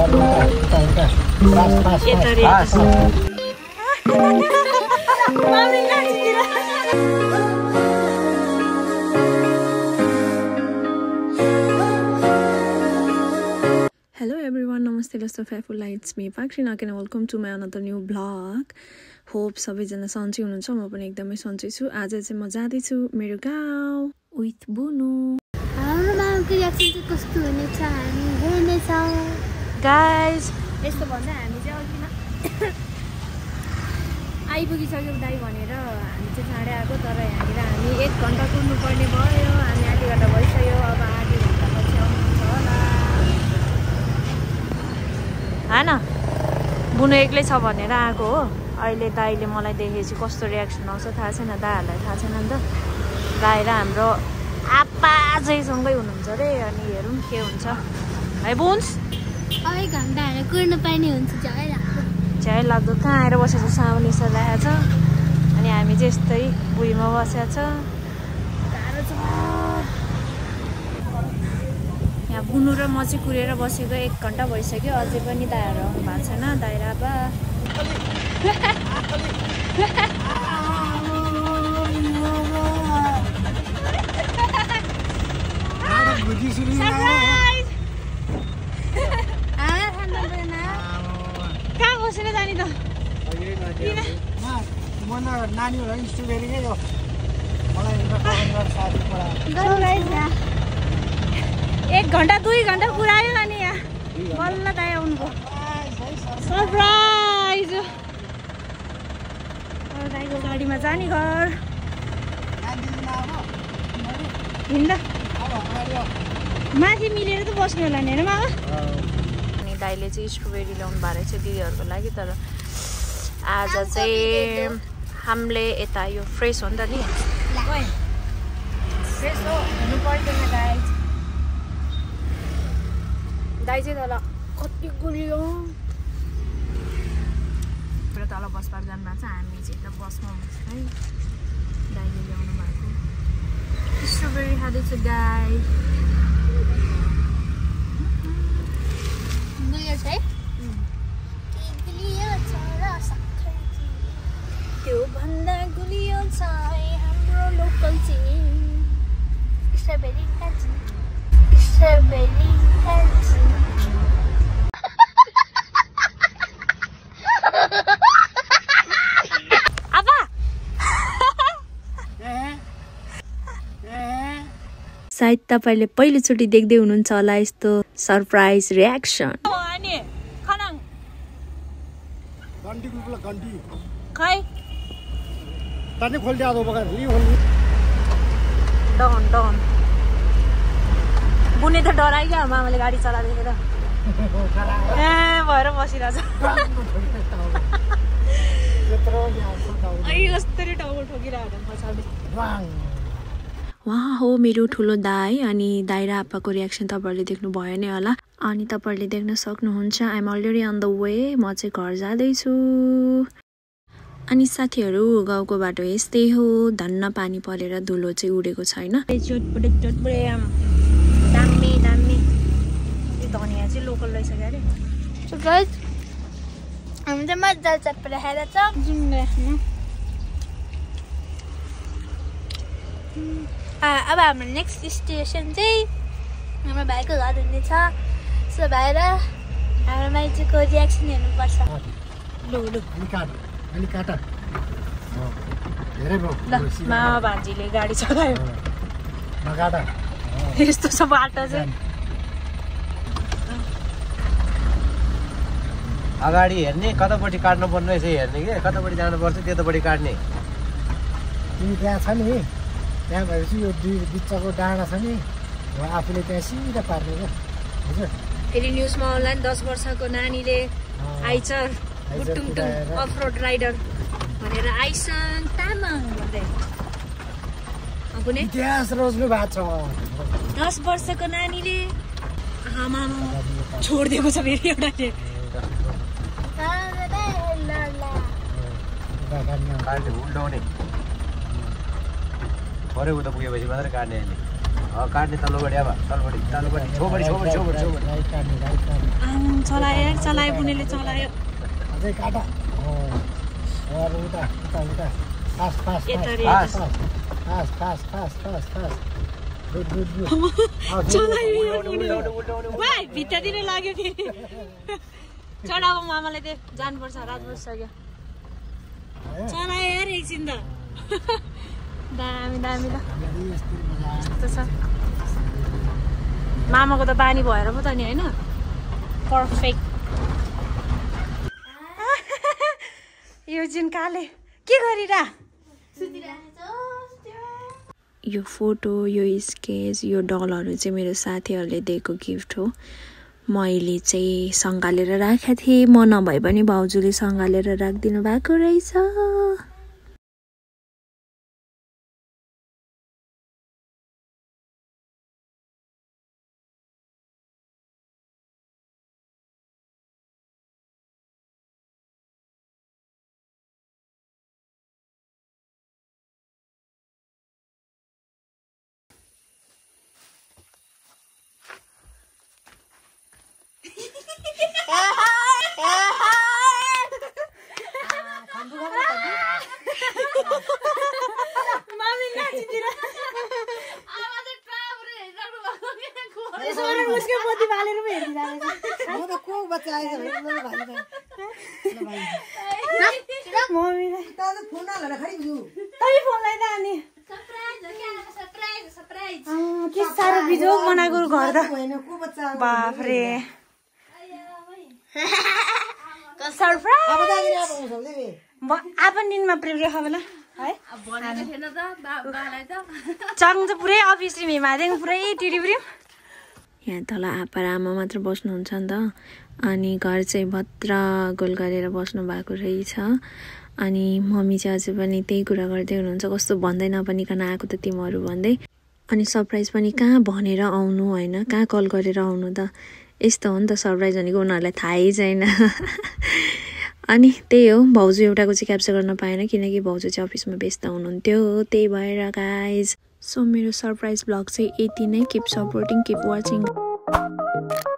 Hello everyone, namaste, Fairful Lights, me Pakshin again, welcome to my another new vlog. Hope सबैजना सन्चै हुनुहुन्छ, म पनि एकदमै सन्चै छु। आज चाहिँ म जाँदै छु मेरो गाउँ with बुनु। हाम्रो मामाको रियाक्सन चाहिँ कस्तो हुनेछ हामी हेर्ने छौं गाइस। यस्तो भन्दा हामी चाहिँ अघि आइपुगिसक्यौं दाइ भनेर हामी चाहिँ छाडे आएको, तर यहाँनिर हामी 1 घण्टा कुर्नु पर्ने भयो। हामी आधी घण्टा भइसक्यो, अब आधी घण्टा पछि आउनुहुन्छ होला हैन। बुनु एक्लै छ भनेर आएको हो। अहिले दाइले मलाई देखेपछि कस्तो रियाक्सन आउँछ थाहा छैन, दाइहरूलाई थाहा छैन नि त। गाएर हाम्रो आप्पा चाहिँ सँगै हुनुहुन्छ रे, अनि हेरौँ के हुन्छ है बुन्स। 1 घण्टा हामी कुर्नु पाइने हुन्छ झ्याइ लाग्दो। कहाँ आएर बसेको साउनी सराएको छ, अनि हामी चाहिँ यस्तै भुइँमा बसेको छ। यहाँ बुनु र म चाहिँ कुरेर बसेको 1 घण्टा भइसक्यो, अझै पनि दाइहरू आउनु भएको छैन। दाइ र आप्पा कहाँ बसेर जाने त? नानी होला स्टुडेन्ट नै हो मलाई 1 घण्टा 2 घण्टा कुरायो अनि यहाँ बल्ल दाइ आउनुभयो। सरप्राइज। दाइको गाडीमा जाने घर हिँड्दा माथि मिलेर त बस्ने होला नि होइन मामा। अनि दाइले चाहिँ स्ट्रबेरी ल्याउनु भएको रहेछ दिदीहरूको लागि, तर आज चाहिँ हामीले यता यो फ्रेस हो नि त नि, फ्रेस हो हुनु पर्दैन दाइ। दाइ चाहिँ तल कति गुलियो पुरा तल बस पार्क जानु भएको छ। हामी चाहिँ यता बसमा हुन्छ है। दाइले ल्याउनु भएको स्ट्रबेरी खाँदैछ दाइ। त्यो भन्दा गुलियो छ हाम्रो लोकल चाहिँ स्ट्रबेरी खान्छ। स्ट्रबेरी खान्छ। सायद तपाईले पहिलोचोटि देख्दै हुनुहुन्छ होला यस्तो सरप्राइज रियाक्सन। अनि खनाङ घण्टी गुल्ला घण्टी खै ताने खोल दिया दो बगर ली होली डन डन। बुने त डराइगयो मामाले गाडी चला देखेर ए भएर बसिरहेछ। आई कस्तरी टाउको ठोकिरहेको पछाडि। वहाँ हो मेरो ठुलो दाइ, अनि दाइ र आप्पाको रियाक्सन तपाईहरुले देख्नु भयो नै होला। अनि तपाईहरुले देख्न सक्नुहुन्छ I am already on the way. म चाहिँ घर जाँदैछु। अनि साथीहरु गाउँको बाटो यस्तै हो, धन्न पानी परेर धुलो चाहिँ उडेको छैन। दामी दामी यो धनिया चाहिँ लोकल रहेछ अरे। सो गाइस हामी चाहिँ मजा चप्पल खाएर छ जिङ्गे। अब हाम्रो नेक्स्ट स्टेसन चाहिँ हाम्रो भाइको घर हुनेछ। सो भएर हाम्रो माइतीको रियाक्सन हेर्नुपर्छ। लु लु अलि काटा धेरै भयो। ल मामा भान्जीले गाडी चलायो। नकाटा यस्तो छ बाटो चाहिँ। अगाडि हेर्ने कतापट्टि काट्नु पर्ने रहेछ हेर्ने के कतापट्टि जानुपर्छ त्यतापट्टि काट्ने। तिमी त्यहाँ छ नि, त्यहाँ भएपछि यो बिचको डाँडा छ नि, आफूले त्यहाँ सिधा पार्ने क्या हजुर। फेरि न्युजमा आउला नि 10 वर्षको नानीले आइछ गुटुङटुङ अफ रोड राइडर भनेर आइसन तामाङ भन्दै इतिहास रोज्नु भएको छ। 10 वर्षको नानीले आमा छोडिदिएको छ फेरि एउटाले। उल्टाउने परे उता पुगेपछि मात्रै काट्ने अहिले। काट्ने तल्लोपट्टि अब तल्लोपट्टि तल्लोपट्टि छेउपट्टि छेउपट्टि छेउपट्टि छेउपट्टि राइट काट्ने राइट काट्ने चलायो बुनेले चलायो अझै काटा अब उता उता उता फास्ट फास्ट यतारी fast fast fast fast fast fast good good good वाइ भित्रतिर लाग्यो फेरि चढाव मामाले त्यो जानुपर्छ रात बसिसक्यो चलायो यार एकछिन त दामी दामी ल कस्तो छ मामाको त बानी भएर पो त नि होइन पर्फेक्ट यो जिन काले के गरिरा यो फोटो यो स्केच यो डलहरू चाहिँ मेरो साथीहरूले दिएको गिफ्ट हो मैले चाहिँ सँगालेर राखेको थिएँ म नभए पनि भाउजूले सँगालेर राखिदिनु भएको रहेछ के साह्रो बिजोग बनाएको घर त बाफ्रे आफ्नो दिनमा प्रेम रेखा बेला है चङ चाहिँ पुरै अफिस हिमादेखि पुरै टिडी प्रेम यहाँ तल आप्पा र आमा मात्र बस्नुहुन्छ नि त अनि घर चाहिँ भत्र गोल गरेर बस्नु भएको रहेछ अनि मम्मी चाहिँ अझै पनि त्यही कुरा गर्दै हुनुहुन्छ कस्तो भन्दै नभनिकन आएको त तिमीहरू भन्दै अनि सरप्राइज पनि कहाँ भनेर आउनु होइन कहाँ कल गरेर आउनु त यस्तो हो नि त सरप्राइज भनेको उनीहरूलाई थाहै छैन अनि त्यही हो भाउजू एउटाको चाहिँ क्याप्चर गर्न पाएन किनकि भाउजू चाहिँ अफिसमा व्यस्त हुनुहुन्थ्यो त्यही भएर गाइज सो मेरो सरप्राइज ब्लग चाहिँ यति नै किप सपोर्टिङ किप वाचिङ